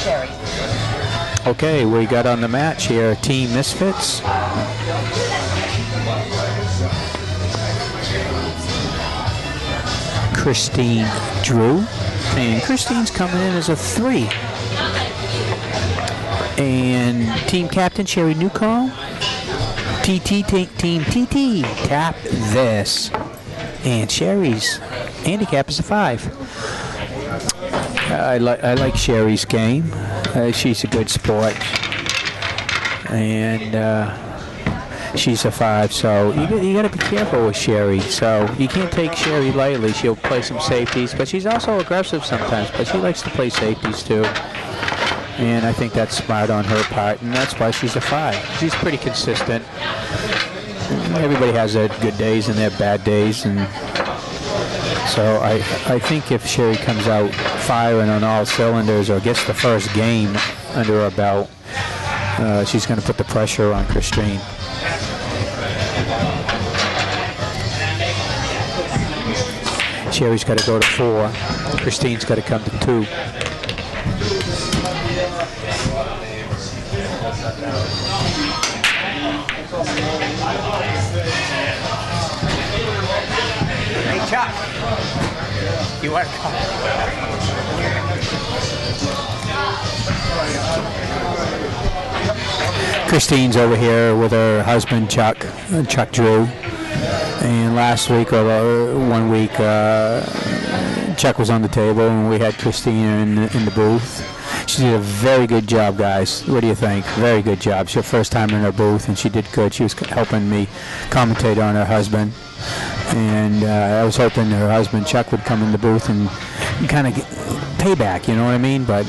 Sherri. Okay, we got on the match here, Team Misfits. Kristine Drew, and Kristine's coming in as a 3. And team captain Sherri Newcomb, Team TT, tap this. And Sherri's handicap is a 5. I like Sherri's game. She's a good sport, and she's a 5. So you got to be careful with Sherri. So you can't take Sherri lightly. She'll play some safeties, but she's also aggressive sometimes. But she likes to play safeties too, and I think that's smart on her part, and that's why she's a 5. She's pretty consistent. Everybody has their good days and their bad days, and so I think if Sherri comes out firing on all cylinders or gets the first game under her belt, she's going to put the pressure on Kristine. Sherri's got to go to 4. Kristine's got to come to 2. Hey, Chuck. You want to come? Kristine's over here with her husband, Chuck Drew. And last week, or 1 week, Chuck was on the table, and we had Kristine in the booth. She did a very good job, guys. What do you think? Very good job. It's her first time in her booth, and she did good. She was helping me commentate on her husband. And I was hoping her husband, Chuck, would come in the booth and kind of get payback, you know what I mean? But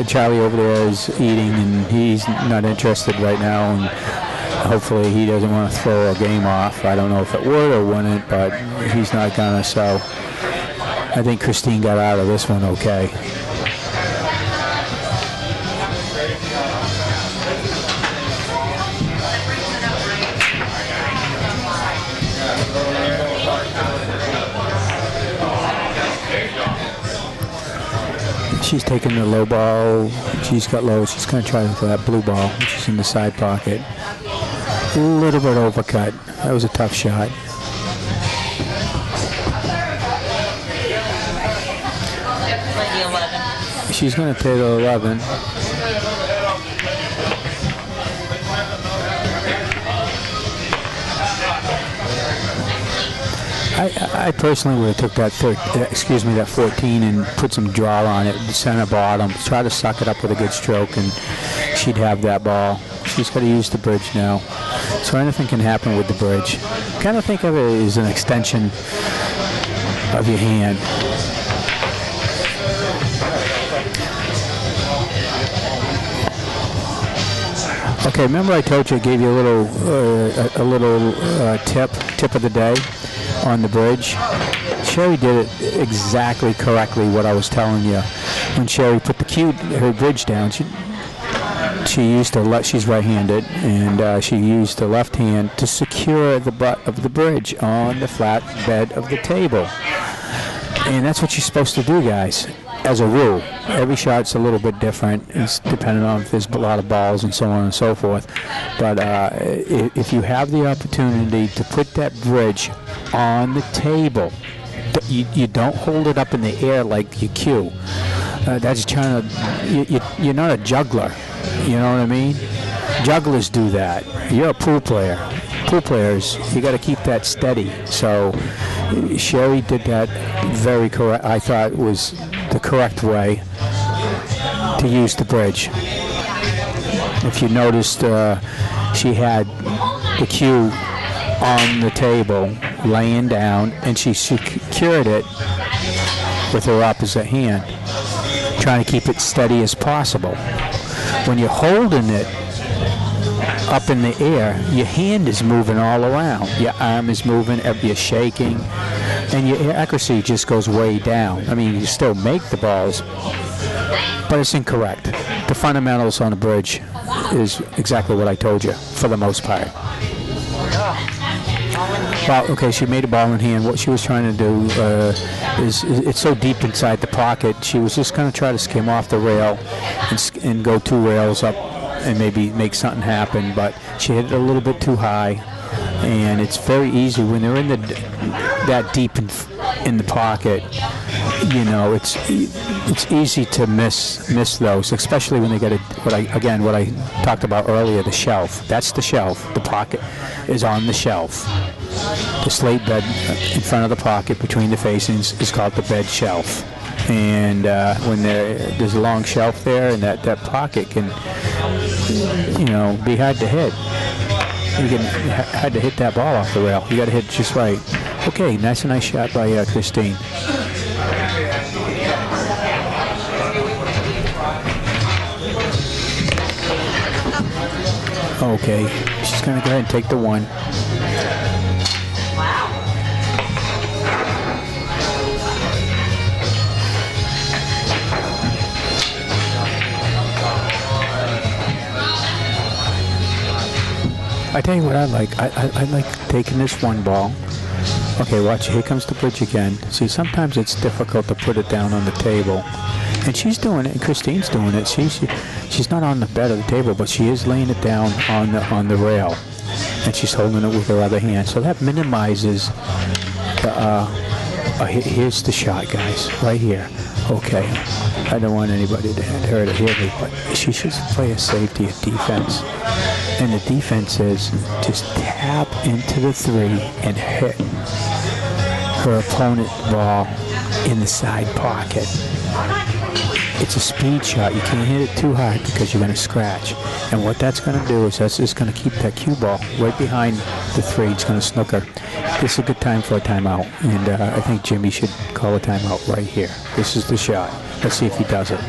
Charlie over there is eating, and he's not interested right now. And hopefully he doesn't want to throw a game off. I don't know if it would or wouldn't, but he's not going to. So I think Kristine got out of this one okay. She's taking the low ball. She's got low. She's going to try for that blue ball, which is in the side pocket. A little bit overcut. That was a tough shot. She's going to play the 11. I personally would have took that 14 and put some draw on it, center bottom, try to suck it up with a good stroke, and she'd have that ball. She's got to use the bridge now. So anything can happen with the bridge. Kind of think of it as an extension of your hand. Okay, remember I told you I gave you a little tip of the day on the bridge. Sherri did it exactly correctly what I was telling you. When Sherri put her bridge down, she used she's right-handed, and she used the left hand to secure the butt of the bridge on the flat bed of the table. And that's what you're supposed to do, guys, as a rule. Every shot's a little bit different. It's depending on if there's a lot of balls and so on and so forth. But if you have the opportunity to put that bridge on the table, you don't hold it up in the air like you cue. That's trying to. You're not a juggler. You know what I mean? Jugglers do that. You're a pool player. Pool players, you got to keep that steady. So Sherri did that very correct. I thought it was the correct way to use the bridge. If you noticed, she had the cue on the table, laying down, and she secured it with her opposite hand, trying to keep it steady as possible. When you're holding it up in the air, your hand is moving all around. Your arm is moving, you're shaking, and your accuracy just goes way down. I mean, you still make the balls, but it's incorrect. The fundamentals on the bridge is exactly what I told you, for the most part. Well, okay, she made a ball in hand. What she was trying to do is it's so deep inside the pocket. She was just going to try to skim off the rail and go 2 rails up and maybe make something happen. But she hit it a little bit too high, and it's very easy when they're in that deep in the pocket. You know, it's easy to miss those, especially when they get what I talked about earlier, the shelf. That's the shelf. The pocket is on the shelf. The slate bed in front of the pocket between the facings is called the bed shelf. And when there's a long shelf there, and that pocket can, you know, be hard to hit. You can hard to hit that ball off the rail. You got to hit it just right. Okay, that's a nice shot by Kristine. Okay, she's going to go ahead and take the 1. I tell you what I like. I like taking this 1 ball. Okay, watch. Here comes the bridge again. See, sometimes it's difficult to put it down on the table. And she's doing it, and Kristine's doing it. She's not on the bed of the table, but she is laying it down on the rail. And she's holding it with her other hand. So that minimizes the, here's the shot, guys, right here. Okay, I don't want anybody to hurt or hear me, but she should play a safety, a defense. And the defense is just tap into the 3 and hit her opponent ball in the side pocket. It's a speed shot. You can't hit it too hard because you're going to scratch. And what that's going to do is that's just going to keep that cue ball right behind the 3. It's going to snooker. This is a good time for a timeout. And I think Jimmy should call a timeout right here. This is the shot. Let's see if he does it.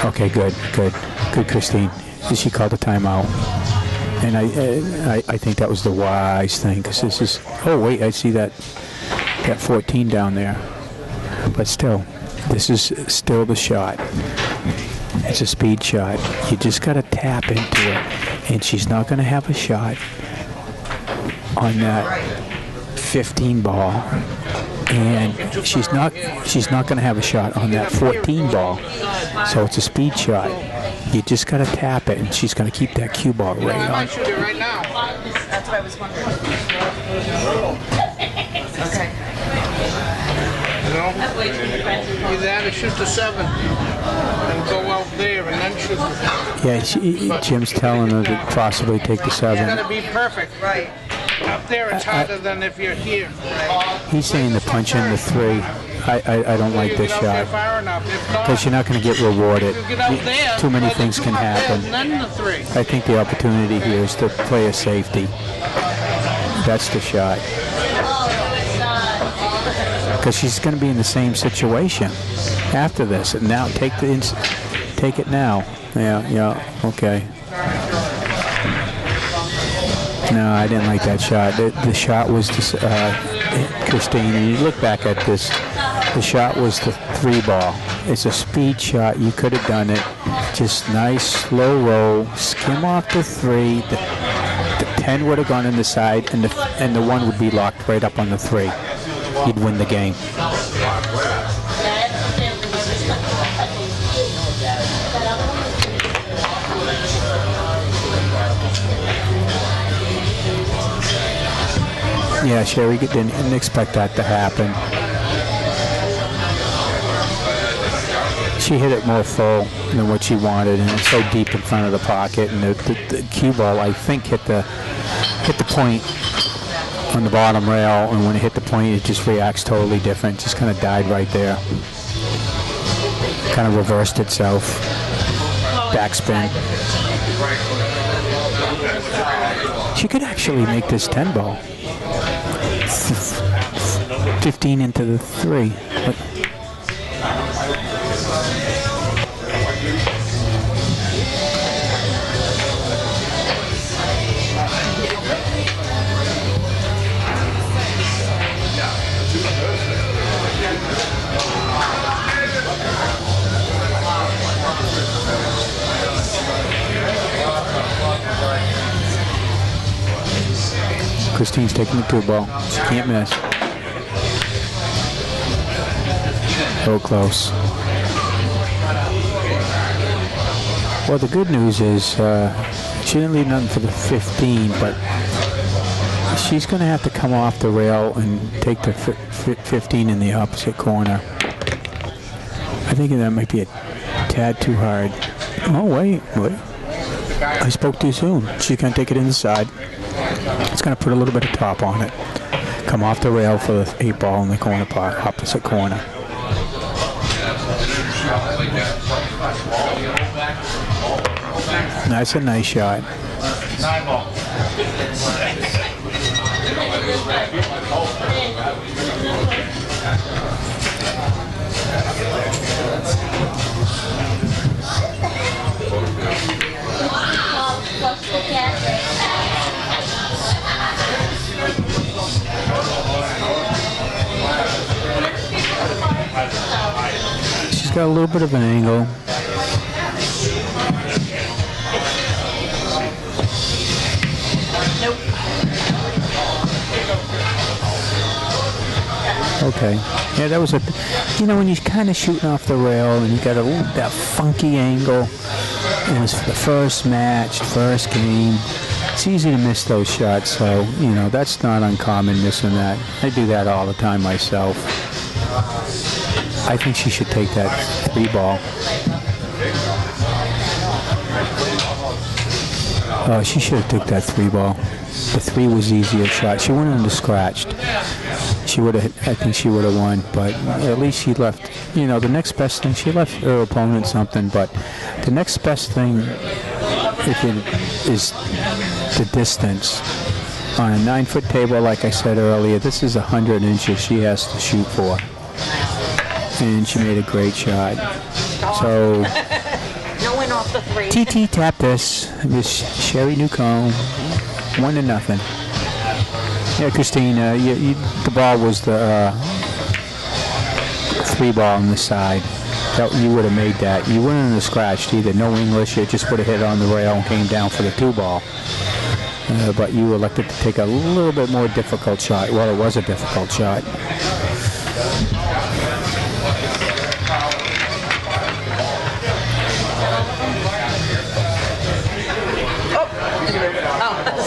Okay, good, Kristine. She called a timeout. And I think that was the wise thing, because this is, oh wait, I see that 14 down there. But still, this is still the shot. It's a speed shot. You just got to tap into it. And she's not going to have a shot on that 15 ball. And she's not going to have a shot on that 14 ball. So it's a speed shot. You just got to tap it, and she's going to keep that cue ball right on. I might shoot it right now. That's what I was wondering. Okay. You know? Either have to shoot the 7 and go out there and then shoot the Yeah, Jim's telling her to possibly take the 7. It's got to be perfect. Right. Up there it's harder than if you're here. He's saying to punch in the 3. I don't like this shot, because you're not going to get rewarded. Too many things can happen. I think the opportunity here is to play a safety. That's the shot. Because she's going to be in the same situation after this. And now take it now. Yeah, okay. No, I didn't like that shot. The shot was to Kristine. And you look back at this, the shot was the 3 ball. It's a speed shot. You could have done it. Just nice, slow roll, skim off the 3. The 10 would have gone in the side, and the 1 would be locked right up on the 3. He'd win the game. Yeah, Sherri didn't expect that to happen. She hit it more full than what she wanted, and it's so deep in front of the pocket. And the cue ball, I think, hit the point on the bottom rail, and when it hit the point, it just reacts totally different. Just kind of died right there. Kind of reversed itself. Backspin. She could actually make this 10 ball. 15 into the 3. But Kristine's taking the 2-ball. She can't miss. So close. Well, the good news is she didn't leave nothing for the 15, but she's going to have to come off the rail and take the 15 in the opposite corner. I think that might be a tad too hard. Oh, wait. I spoke too soon. She's going to take it inside. It's going to put a little bit of top on it. Come off the rail for the 8-ball in the corner part, opposite corner. That's a nice shot. 9-ball. She's got a little bit of an angle. Okay. Yeah, that was a, when you're kind of shooting off the rail and you got that funky angle, and it's the first match, first game, it's easy to miss those shots. So, that's not uncommon, missing that. I do that all the time myself. I think she should take that 3-ball. She should have took that 3-ball. The 3 was easier shot. She went into scratched. She would have. I think she would have won, but at least she left. The next best thing, she left her opponent something. But the next best thing, if it is the distance on a 9-foot table, like I said earlier, this is 100 inches she has to shoot for, and she made a great shot. So. No one off the 3. TT tapped this. Miss Sherri Newcomb, 1-0. Yeah, Kristine, the ball was the 3-ball on the side. You would have made that. You wouldn't have scratched either. No English. You just would have hit it on the rail and came down for the 2-ball. But you elected to take a little bit more difficult shot. Well, it was a difficult shot.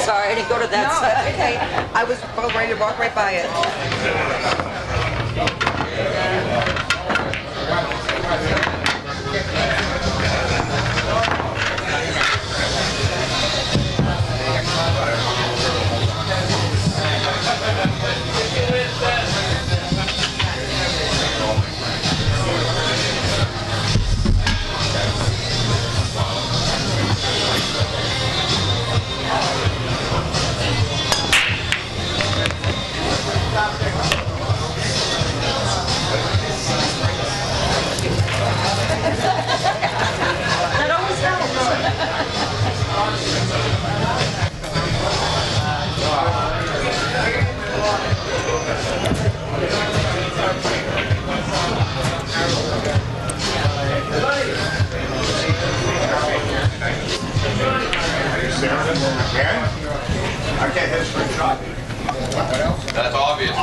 Sorry, I didn't go to that side. That's okay. I was about ready to walk right by it. That always helps. I can't hit a straight shot. That's obvious.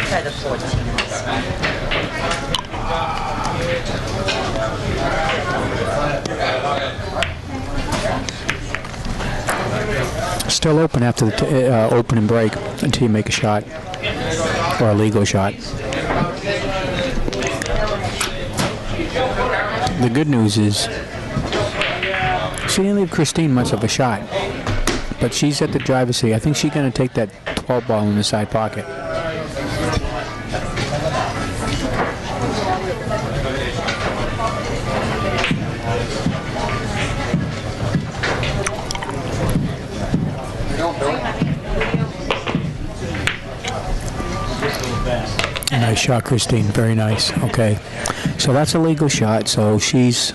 Try the 14. Still open after the opening break until you make a shot or a legal shot. The good news is she didn't leave Kristine much of a shot, but she's at the driver's seat. I think she's going to take that 12-ball in the side pocket. Nice shot, Kristine. Very nice. Okay. So that's a legal shot. So she's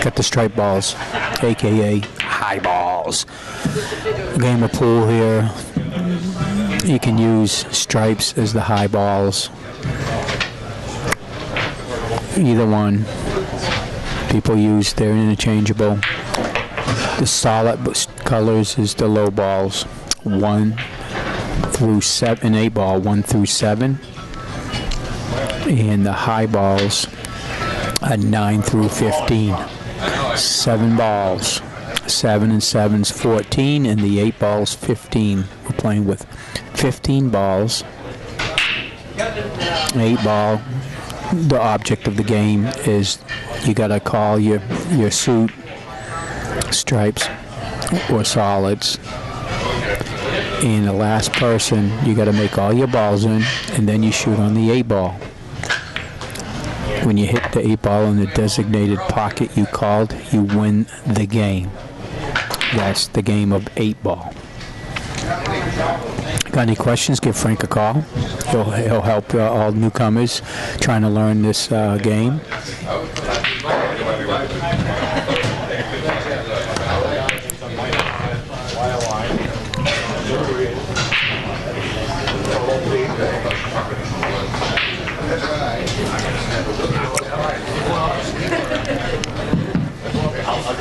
got the striped balls, a.k.a. high balls. A game of pool here. You can use stripes as the high balls. Either one. People use, they're interchangeable. The solid colors is the low balls, 1 through 7, 8 ball, 1 through 7. And the high balls are 9 through 15. 7 balls. 7 and 7's 14, and the 8 balls 15. We're playing with 15 balls. 8 ball. The object of the game is you got to call your suit, stripes, or solids. And the last person, you got to make all your balls in, and then you shoot on the 8 ball. When you hit the 8 ball in the designated pocket you called, you win the game. That's the game of 8 ball. Got any questions? Give Frank a call. He'll help all newcomers trying to learn this game.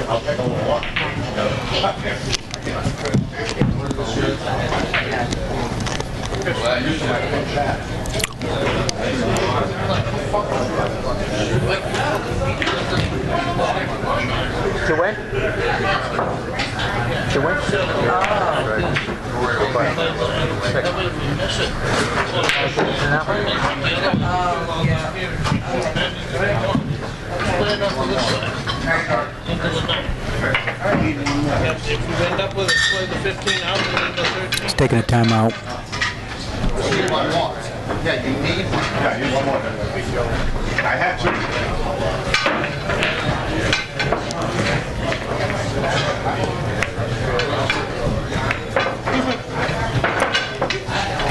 I'll take a little walk. To win? To win? If you end up with it, play the 15 out and then the 13. He's taking a timeout. Yeah, you need one. Yeah, you need one more. I have 2.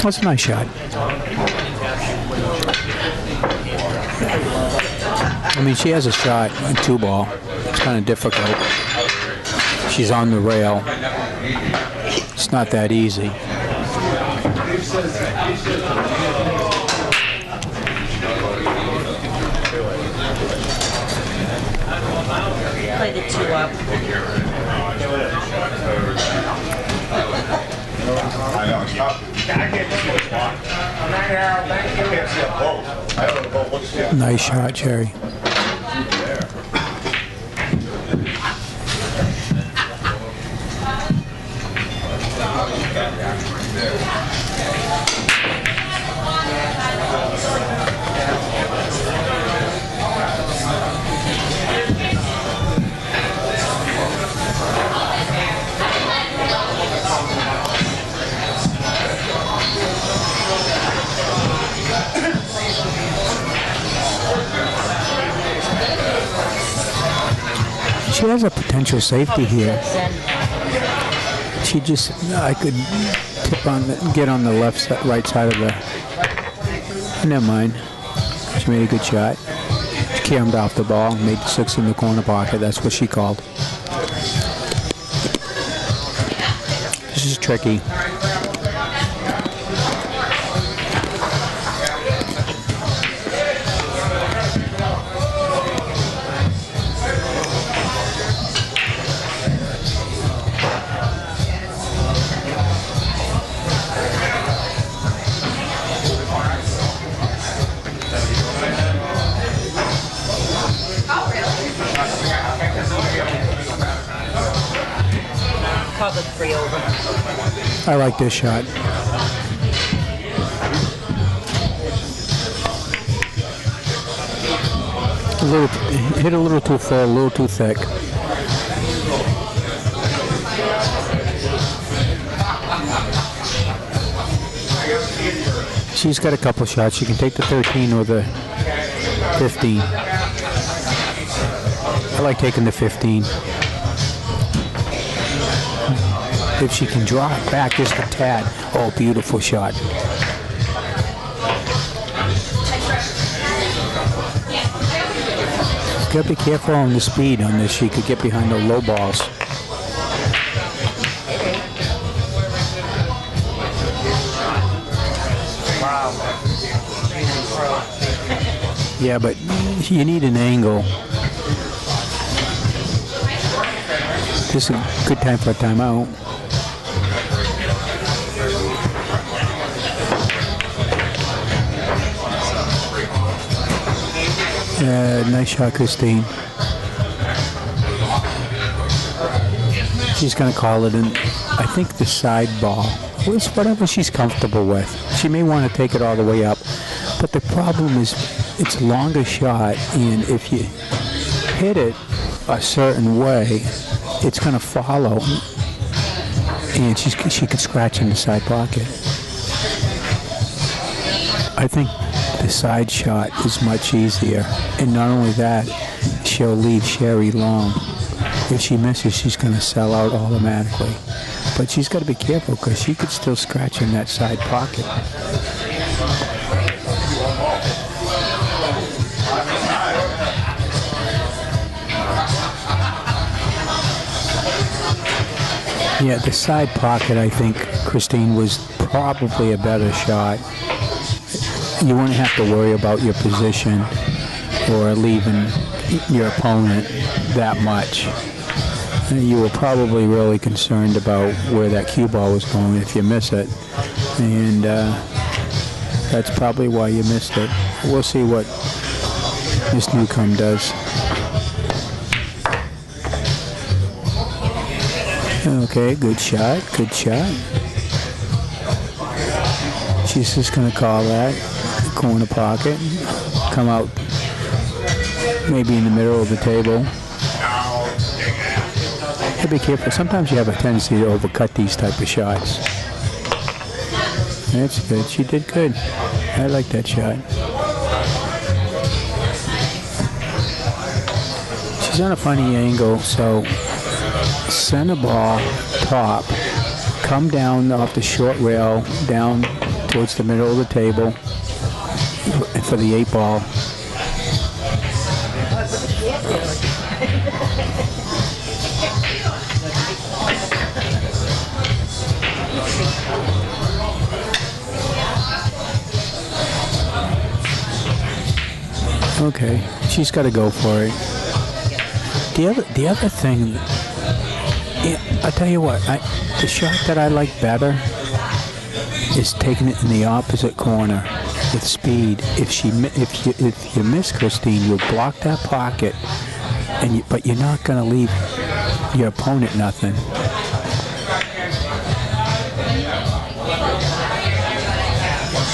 That's a nice shot. I mean, she has a shot, a 2 ball. It's kind of difficult. She's on the rail. It's not that easy. Play the 2 up. I know, it's tough. I can't see the spot. I can't see a boat. I don't know what's there. Nice shot, Sherri. She has a potential safety here. She just, I could tip on, get on the left side, right side of the. Never mind. She made a good shot. She cammed off the ball, made 6 in the corner pocket. That's what she called. This is tricky. Call the 3 over. I like this shot. Hit a little too full, a little too thick. She's got a couple shots. She can take the 13 or the 15. I like taking the 15. If she can draw it back just a tad. Oh, beautiful shot. Got to be careful on the speed on this. She could get behind the low balls. Yeah, but you need an angle This is a good time for a timeout. Nice shot, Kristine. She's going to call it in, I think, the side ball. It's whatever she's comfortable with. She may want to take it all the way up. But the problem is it's a longer shot, and if you hit it a certain way, it's going to follow. And she could scratch in the side pocket. I think the side shot is much easier. And not only that, she'll leave Sherri long. If she misses, she's going to sell out automatically. But she's got to be careful because she could still scratch in that side pocket. Yeah, the side pocket, I think, Kristine, was probably a better shot. You wouldn't have to worry about your position or leaving your opponent that much. You were probably really concerned about where that cue ball was going if you miss it. And that's probably why you missed it. We'll see what Miss Newcomb does. Okay, good shot, good shot. She's just going to call that corner pocket. Come out maybe in the middle of the table. Be careful. Sometimes you have a tendency to overcut these type of shots. That's good. She did good. I like that shot. She's on a funny angle, so center ball, top, come down off the short rail, down towards the middle of the table for the 8 ball. Okay, she's got to go for it. The other thing, yeah, I'll tell you what, the shot that I like better is taking it in the opposite corner with speed. If you miss Kristine, you'll block that pocket, but you're not going to leave your opponent nothing.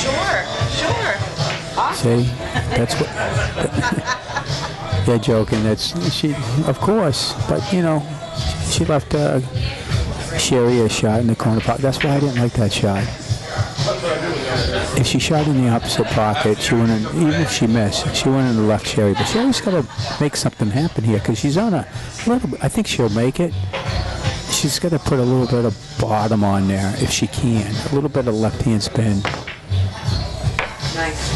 Sure. See, that's what they're joking. That's she, of course. But you know, she left Sherri a shot in the corner pocket. That's why I didn't like that shot. If she shot in the opposite pocket, she wouldn't. Even if she missed, she wouldn't have left Sherri. But Sherri's got to make something happen here because she's on a little. I think she'll make it. She's got to put a little bit of bottom on there if she can. A little bit of left-hand spin. Nice.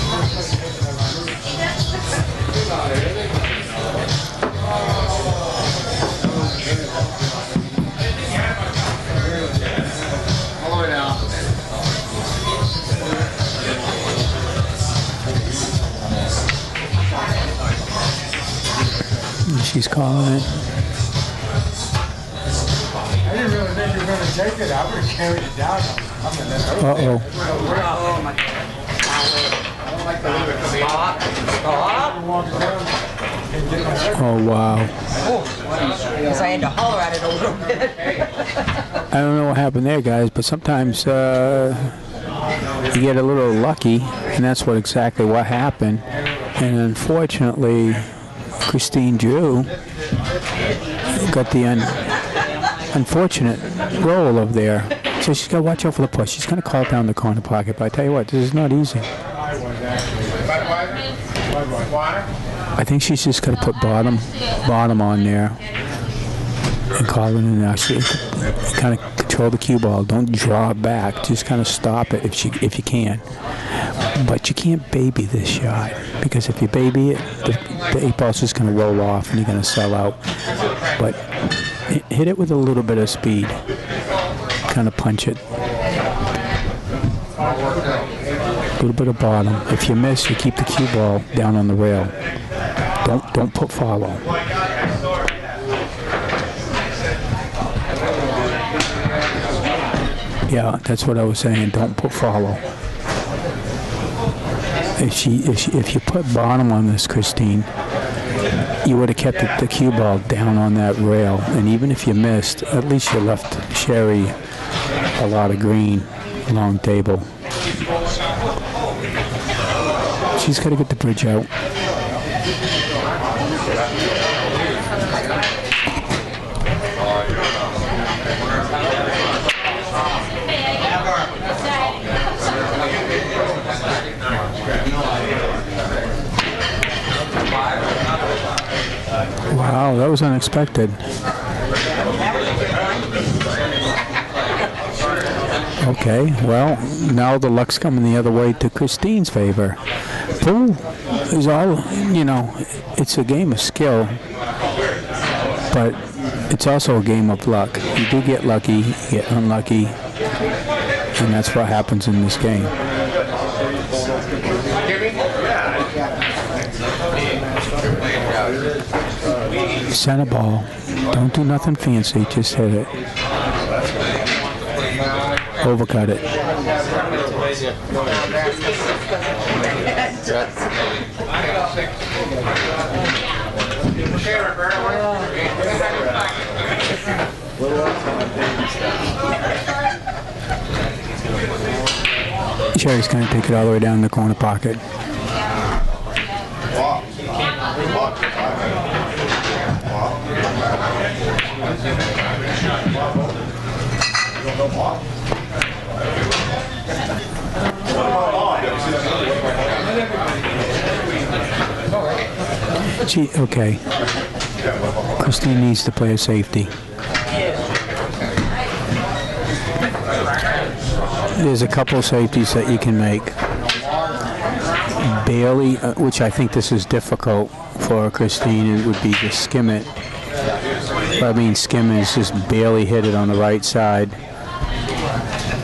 She's calling it. I didn't really think you were going to take it. I would have carried it down. Uh-oh. Oh, my God. Oh, wow. Because I had to holler at it a little bit. I don't know what happened there, guys, but sometimes you get a little lucky, and that's exactly what happened. And unfortunately, Kristine Drew got the unfortunate roll of there. So she's got to watch out for the push. She's going to call down the corner pocket, but I tell you what, this is not easy. I think she's just got to put bottom on there and call it in there. She kind of control the cue ball. Don't draw it back. Just kind of stop it if you can. But you can't baby this shot because if you baby it, the 8 ball's just going to roll off and you're going to sell out. But hit it with a little bit of speed. Kind of punch it. A little bit of bottom. If you miss, you keep the cue ball down on the rail. Don't put follow. Yeah, that's what I was saying. Don't put follow. If you put bottom on this, Kristine, you would have kept the cue ball down on that rail, and even if you missed, at least you left Sherri a lot of green, long table. She's got to get the bridge out. Wow, that was unexpected. Okay, well, now the luck's coming the other way to Kristine's favor. Pool is all, you know, it's a game of skill, but it's also a game of luck. You do get lucky, you get unlucky, and that's what happens in this game. Center ball. Don't do nothing fancy, just hit it. Overcut it. Sherri's going to take it all the way down the corner pocket. Gee, okay. Kristine needs to play a safety. There's a couple of safeties that you can make. Barely, which I think this is difficult for Kristine, it would be to skim it. I mean, skim is just barely hit it on the right side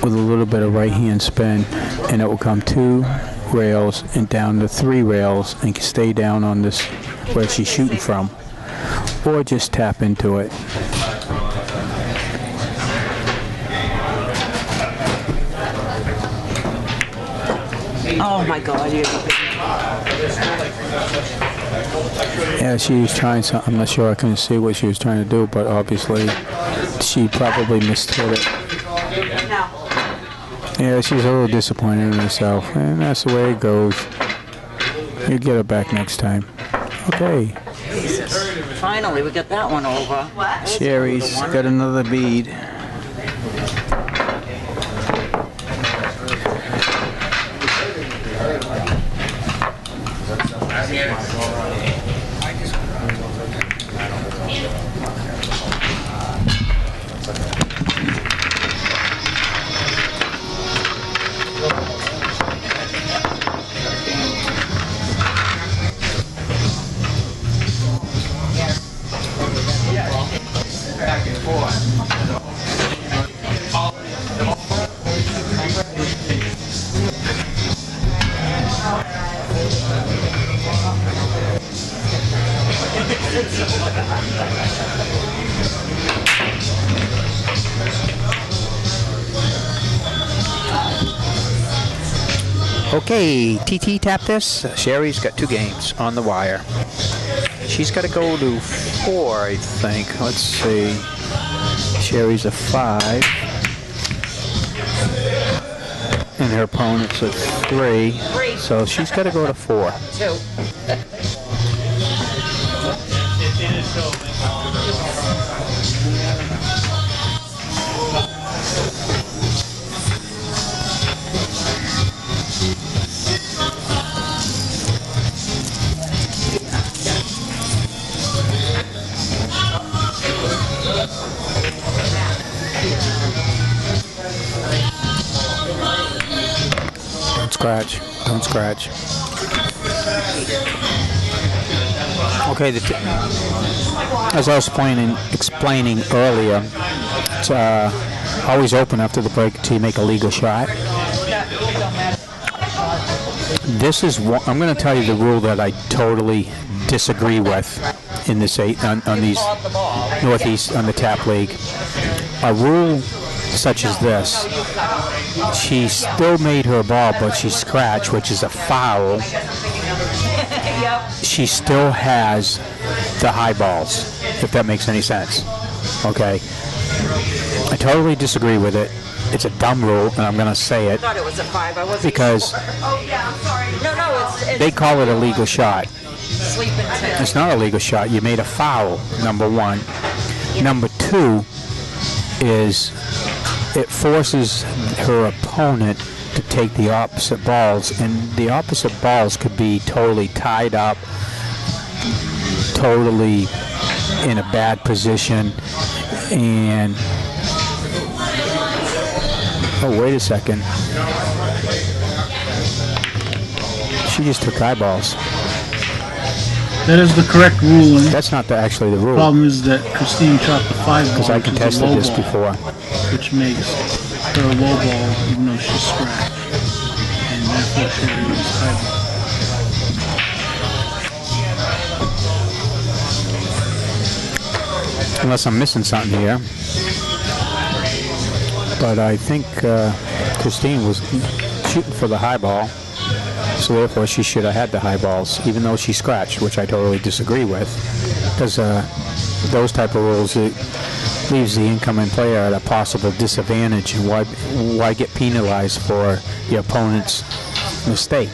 with a little bit of right hand spin, and it will come 2 rails and down to 3 rails and stay down on this where she's shooting from, or just tap into it. Oh my God, you're Yeah, she was trying something. I'm not sure. I couldn't see what she was trying to do, but obviously she probably mishit it. Yeah, she's a little disappointed in herself, and that's the way it goes. You get her back next time. Okay. Jesus. Finally, we got that one over. Sherri's got another bead. Okay, TT tap this. Sherri's got 2 games on the wire. She's got to go to 4, I think. Let's see. Sherri's a 5. And her opponent's a 3. So she's got to go to 4. 2. Scratch. Don't scratch. Okay, as I was explaining earlier, it's always open after the break until you make a legal shot. This is one, I'm going to tell you the rule that I totally disagree with in this on these Northeast on the tap league. A rule such as this, she still made her ball, but she scratched, which is a foul. She still has the high balls, if that makes any sense. Okay? I totally disagree with it. It's a dumb rule, and I'm going to say it. I thought it was a 5. I wasn't Because sure. Oh, yeah, I'm sorry. No, it's they call it a legal shot. sleeping tip. It's not a legal shot. You made a foul, number one. Number two is it forces her opponent to take the opposite balls, and the opposite balls could be totally tied up, totally in a bad position, and oh, wait a second. She just took eyeballs. That is the correct ruling. That's not actually the rule. The problem is that Kristine shot the 5 ball, Because I contested this before. which makes her a low ball even though she's scratched. And therefore Sherri was high ball. Unless I'm missing something here. But I think Kristine was shooting for the high ball. So therefore she should have had the high balls, even though she scratched, which I totally disagree with. Because those type of rules, it leaves the incoming player at a possible disadvantage. And why get penalized for the opponent's mistake?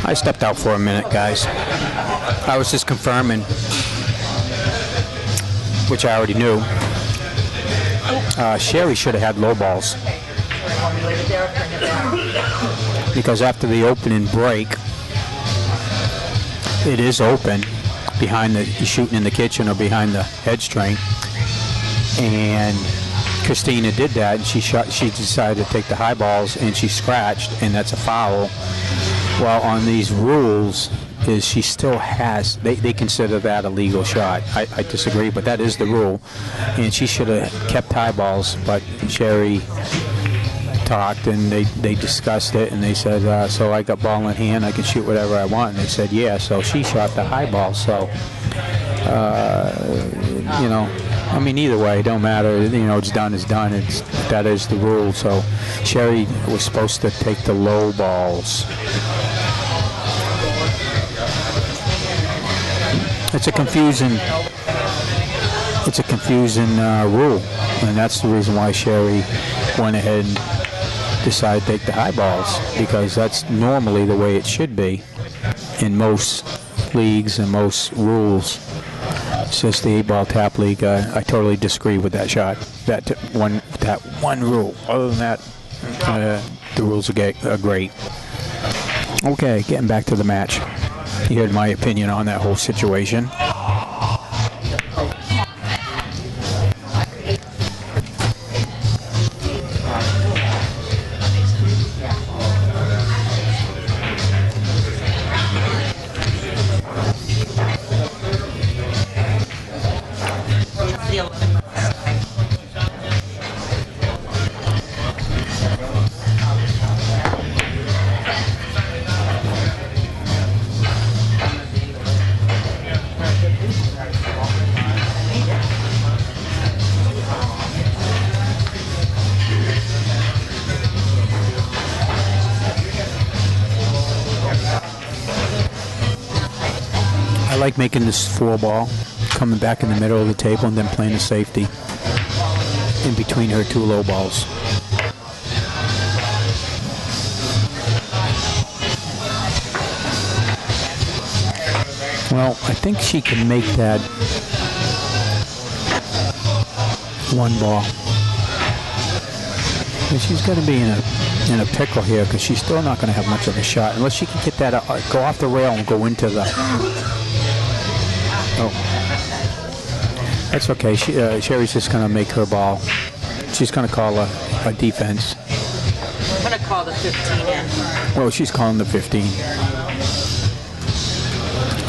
I stepped out for a minute, guys. I was just confirming, which I already knew. Sherri should have had low balls. Because after the opening break, it is open behind the shooting in the kitchen or behind the head string. And Kristine did that, and she decided to take the high balls, and she scratched, and that's a foul. Well, on these rules, is she still has, they consider that a legal shot. I disagree, but that is the rule. And she should have kept high balls, but Sherri talked, and they discussed it, and they said, so I got ball in hand, I can shoot whatever I want. And they said, yeah, so she shot the high ball. So, you know, I mean, either way, it don't matter. You know, it's done is done. That is the rule. So Sherri was supposed to take the low balls. It's a confusing rule, and that's the reason why Sherri went ahead and decided to take the high balls, because that's normally the way it should be in most leagues and most rules. It's just the 8-ball tap league. I totally disagree with that shot. That one rule. Other than that, the rules are great. Okay, getting back to the match. You heard my opinion on that whole situation. I like making this 4-ball, coming back in the middle of the table and then playing the safety in between her 2 low balls. Well, I think she can make that 1 ball. But she's going to be in a pickle here, because she's still not going to have much of a shot unless she can get that go off the rail and go into the. Oh, that's okay. Sherri's just going to make her ball. She's going to call a defense. I'm going to call the 15 in. Well, she's calling the 15.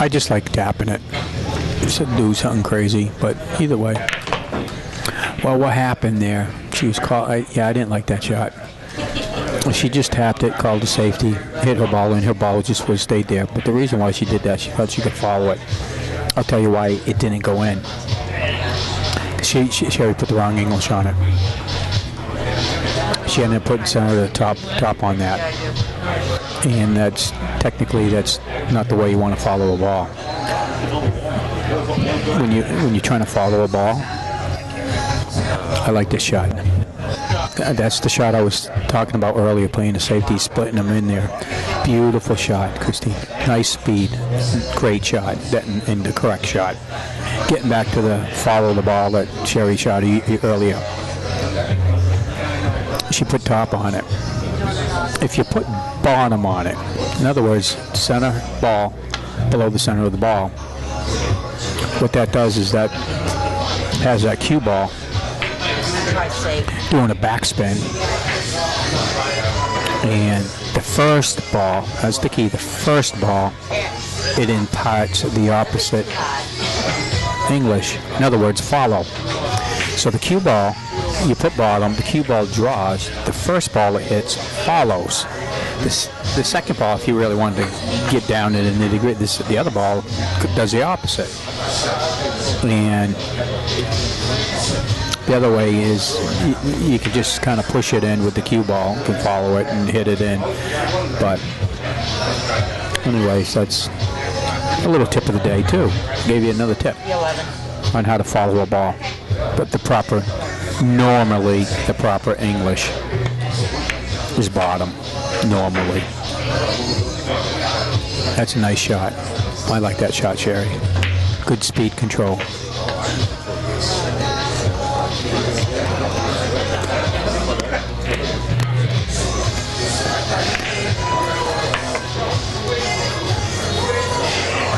I just like tapping it. Just to do something crazy, but either way. Well, what happened there? She was called. Yeah, I didn't like that shot. She just tapped it, called a safety, hit her ball, and her ball just would have stayed there. But the reason why she did that, she thought she could follow it. I'll tell you why it didn't go in. Sherri put the wrong English on it. She ended up putting center of the top on that. And that's not the way you want to follow a ball. When you're trying to follow a ball, I like this shot. That's the shot I was talking about earlier, playing the safety, splitting them in there. Beautiful shot, Kristine. Nice speed. Great shot. And the correct shot. Getting back to the follow the ball that Sherri shot earlier. She put top on it. If you put bottom on it, in other words, center ball below the center of the ball, what that does is that has that cue ball doing a backspin, and the first ball, that's the key, the first ball, it imparts the opposite English, in other words, follow. So the cue ball, you put bottom, the cue ball draws, the first ball it hits follows. The second ball, if you really wanted to get down in the nitty-gritty, the other ball does the opposite. And the other way is you can just kind of push it in with the cue ball, you can follow it and hit it in. But anyways, that's a little tip of the day too. Gave you another tip on how to follow a ball. But normally the proper English is bottom, normally. That's a nice shot. I like that shot, Sherri. Good speed control.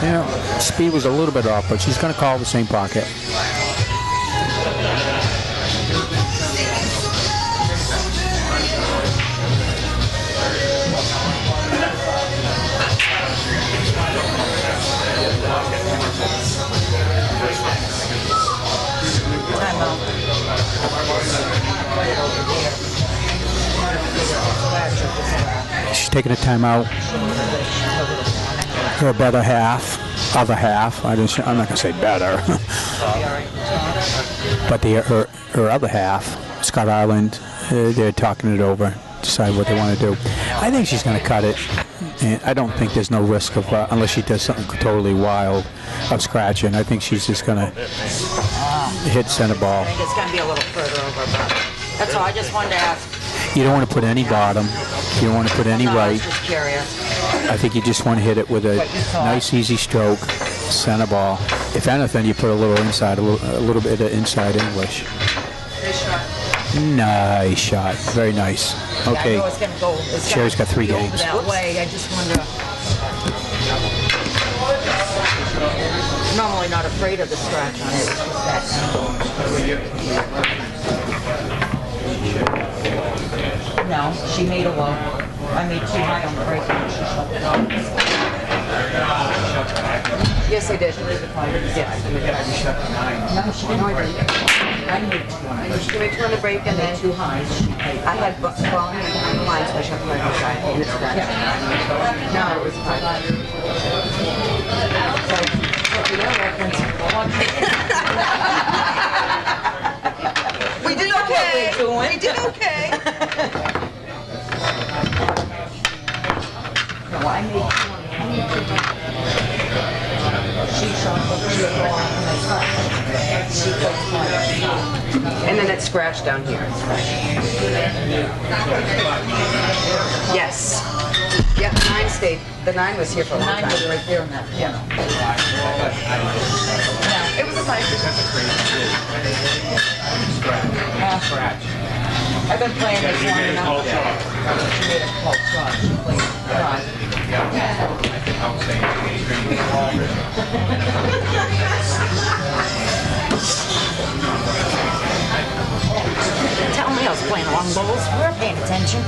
Yeah, speed was a little bit off, but she's going to call the same pocket. She's taking a timeout. Her better half, other half. I'm not going to say better, but her other half, Scott Ireland, they're talking it over, decide what they want to do. I think she's going to cut it. And I don't think there's no risk of, unless she does something totally wild, of scratching. I think she's just going to hit center ball. I think it's going to be a little further over, but that's all. I just wanted to ask. You don't want to put any bottom. You don't want to put any No, I right. was just curious. I think you just want to hit it with a nice, easy stroke, center ball. If anything, you put a little inside, a little bit of inside English. Nice shot. Very nice. Okay. Yeah, I know it's going to go. Sherri's got 3 games. That way, I just wonder. Normally not afraid of the scratch on it. It's just that. No, she made a low. I made too high on the break. Yes, I did. Yeah. No, she didn't. I made she made two on the break and then too high. I had ball behind the line, so I shot the right side. And it's back. No, it was high. So, for your reference, we did okay. We did okay. No, I made two. She shot the ball and then it scratched down here. Yes. Yep, 9 stayed. The 9 was here for a long time. 9 was right there in that piano. It was a nice scratch. I've been playing this long enough. She made a close shot. She played front. Tell me I was playing long bowls. We're paying attention.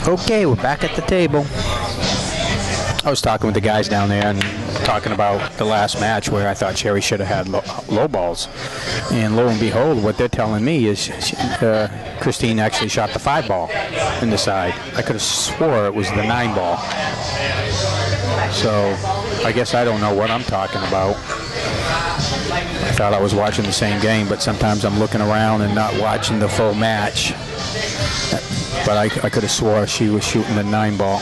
Okay, we're back at the table. I was talking with the guys down there and talking about the last match where I thought Sherri should have had low balls. And lo and behold, what they're telling me is Kristine actually shot the 5 ball in the side. I could have swore it was the 9 ball. So I guess I don't know what I'm talking about. I thought I was watching the same game, but sometimes I'm looking around and not watching the full match. But I could have swore she was shooting the 9 ball.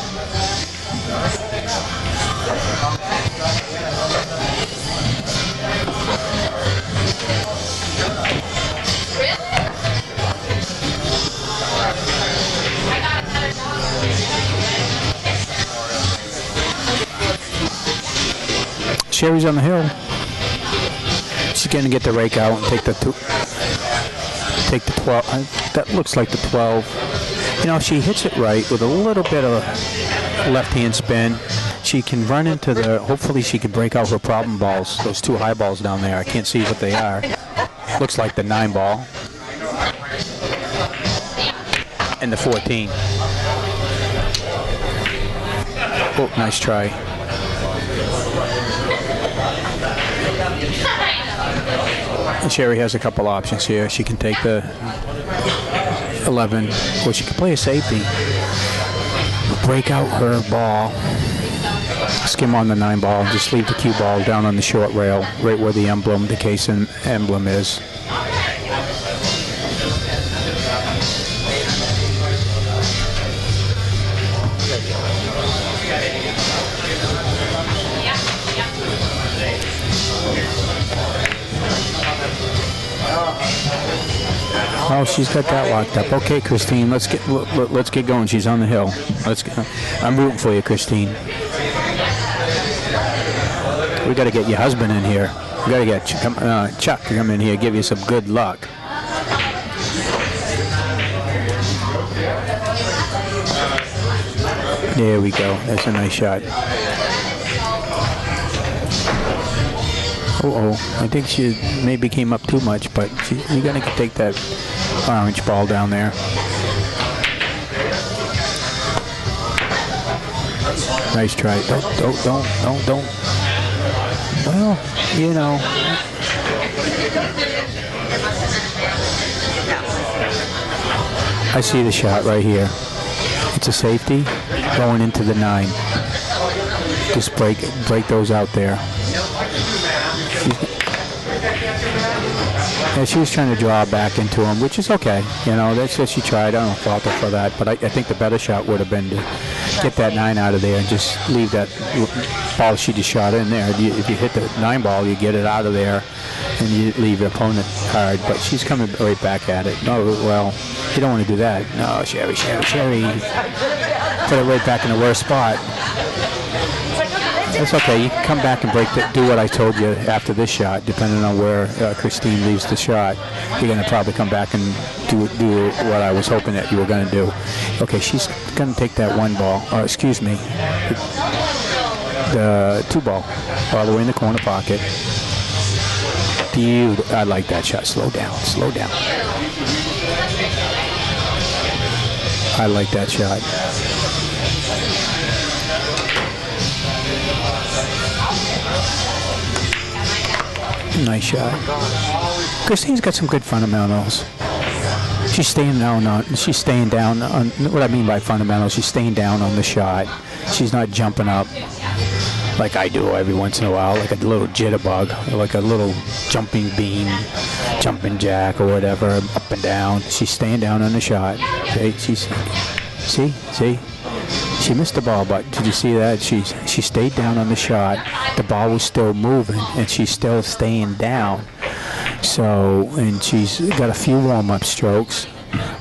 Sherri's on the hill. She's going to get the rake out and take the 12. That looks like the 12. You know, if she hits it right with a little bit of left-hand spin, she can run into the, hopefully she can break out her problem balls, those 2 high balls down there. I can't see what they are. Looks like the 9 ball. And the 14. Oh, nice try. And Sherri has a couple options here. She can take the 11, or she can play a safety. Break out her ball. Skim on the 9 ball. Just leave the cue ball down on the short rail, right where the emblem, the case emblem is. Oh, she's got that locked up. Okay, Kristine, let's get going. She's on the hill. I'm rooting for you, Kristine. We got to get your husband in here. We got to get Chuck to come in here, give you some good luck. There we go. That's a nice shot. I think she maybe came up too much, but you gotta take that orange ball down there. Nice try. Don't. Well, you know. I see the shot right here. It's a safety going into the 9. Just break those out there. Yeah, she was trying to draw back into him, which is okay. You know, that's what she tried. I don't fault her for that. But I think the better shot would have been to get that 9 out of there and just leave that ball she just shot in there. If you hit the 9 ball, you get it out of there and you leave your opponent hard. But she's coming right back at it. No, well, you don't want to do that. No, Sherri. Put it right back in the worst spot. That's okay. You can come back and do what I told you after this shot, depending on where Kristine leaves the shot. You're going to probably come back and do what I was hoping that you were going to do. Okay, she's going to take that 1 ball, or excuse me, the 2 ball, all the way in the corner pocket. I like that shot. Slow down. I like that shot. Nice shot. Kristine's got some good fundamentals. She's staying down on. What I mean by fundamentals, she's staying down on the shot. She's not jumping up like I do every once in a while, like a little jitterbug, or like a little jumping bean, jumping jack, or whatever, up and down. She's staying down on the shot. Okay, see. She missed the ball, but did you see that? She stayed down on the shot. The ball was still moving, and she's still staying down. So, and she's got a few warm-up strokes,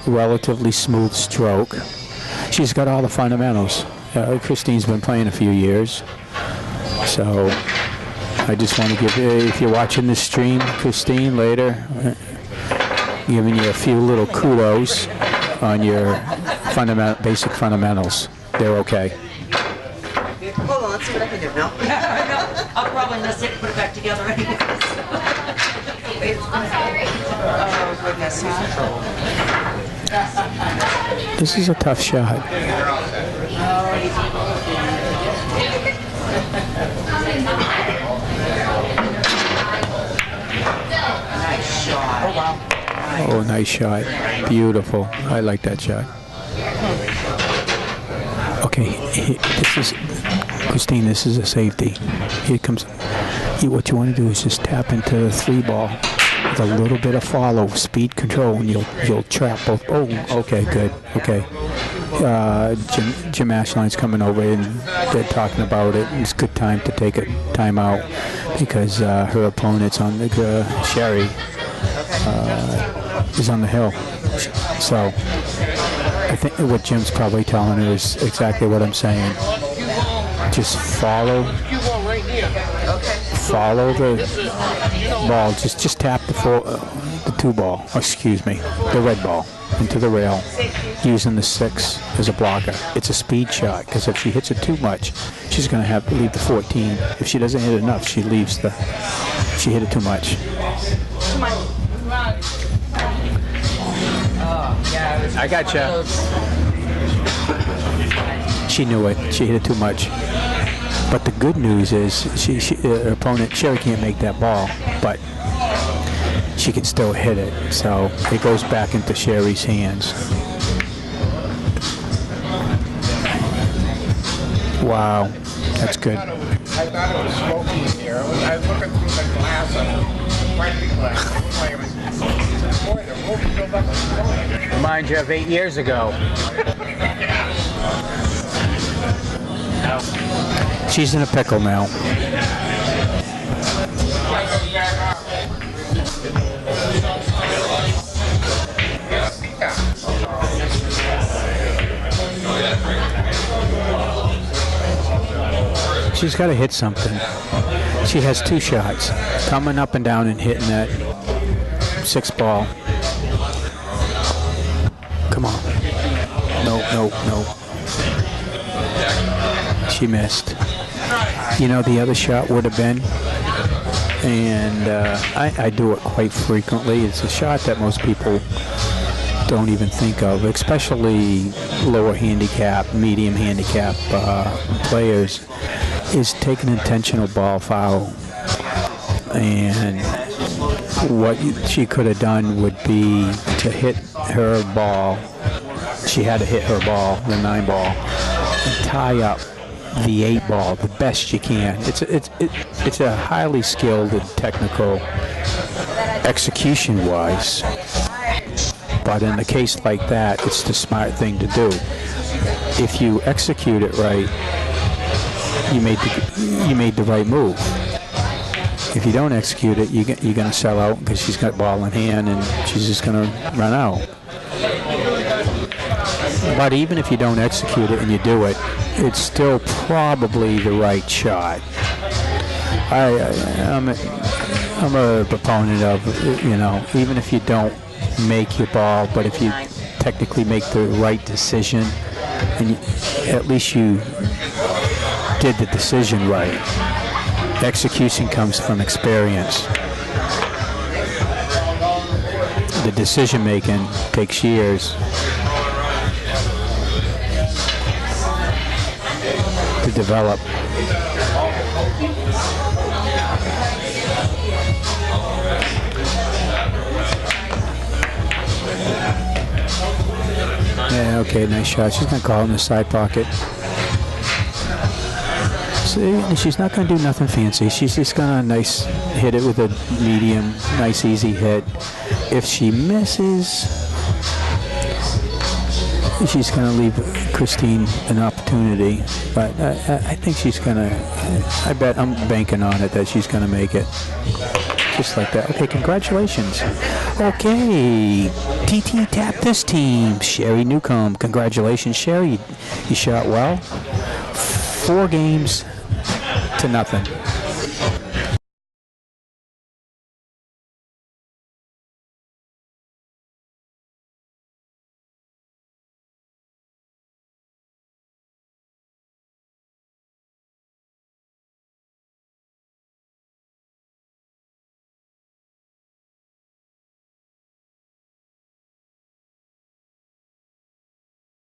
relatively smooth stroke. She's got all the fundamentals. Kristine's been playing a few years. So, I just want to give you, if you're watching this stream, Kristine, later, giving you a few little kudos on your basic fundamentals. They're okay. Hold on, let's see what I can do now. I'll probably miss it and put it back together anyways. Oh, goodness. This is a tough shot. Nice shot. Oh, wow. Oh, nice shot. Beautiful. I like that shot. Okay, Kristine, this is a safety. Here comes. What you want to do is just tap into the 3 ball with a little bit of follow, speed control, and you'll trap both. Oh, okay, good. Okay. Jim Ashline's coming over and they're talking about it. It's a good time to take a timeout because her opponent's on the Sherri is on the hill. So I think what Jim's probably telling her is exactly what I'm saying. Just follow the ball. Just tap the 2 ball. Excuse me, the red ball into the rail, using the 6 as a blocker. It's a speed shot because if she hits it too much, she's going to have to leave the 14. If she doesn't hit enough, she leaves the. She hit it too much. I gotcha. She knew it. She hit it too much. But the good news is, her opponent Sherri can't make that ball, but she can still hit it. So it goes back into Sherri's hands. Wow, that's good. I thought it was smoky in here. I was looking through the glass boy, the roof filled up with smoke. Reminds you of 8 years ago. She's in a pickle now. She's got to hit something. She has 2 shots, coming up and down and hitting that 6 ball. Come on. No. she missed. You know, the other shot would have been, and I do it quite frequently. It's a shot that most people don't even think of, especially lower handicap, medium handicap players, is take an intentional ball foul. And what she could have done would be to hit her ball. She had to hit her ball, the 9 ball, and tie up the 8 ball the best you can. It's a highly skilled and technical execution-wise. But in a case like that, it's the smart thing to do. If you execute it right, you made the right move. If you don't execute it, you're going to sell out because she's got ball in hand and she's just going to run out. But even if you don't execute it and you do it, it's still probably the right shot. I'm a proponent of, you know, even if you don't make your ball, but if you technically make the right decision, and at least you did the decision right. Execution comes from experience. The decision making takes years to develop. Yeah, okay, nice shot. She's going to call in the side pocket. See, she's not going to do nothing fancy. She's just going to hit it with a medium, nice easy hit. If she misses, she's going to leave Kristine an opportunity. But I think she's going to, I bet I'm banking on it that she's going to make it. Just like that. Okay, congratulations. Okay, TT tap this team. Sherri Newcomb, congratulations, Sherri. You shot well. 4 games to nothing.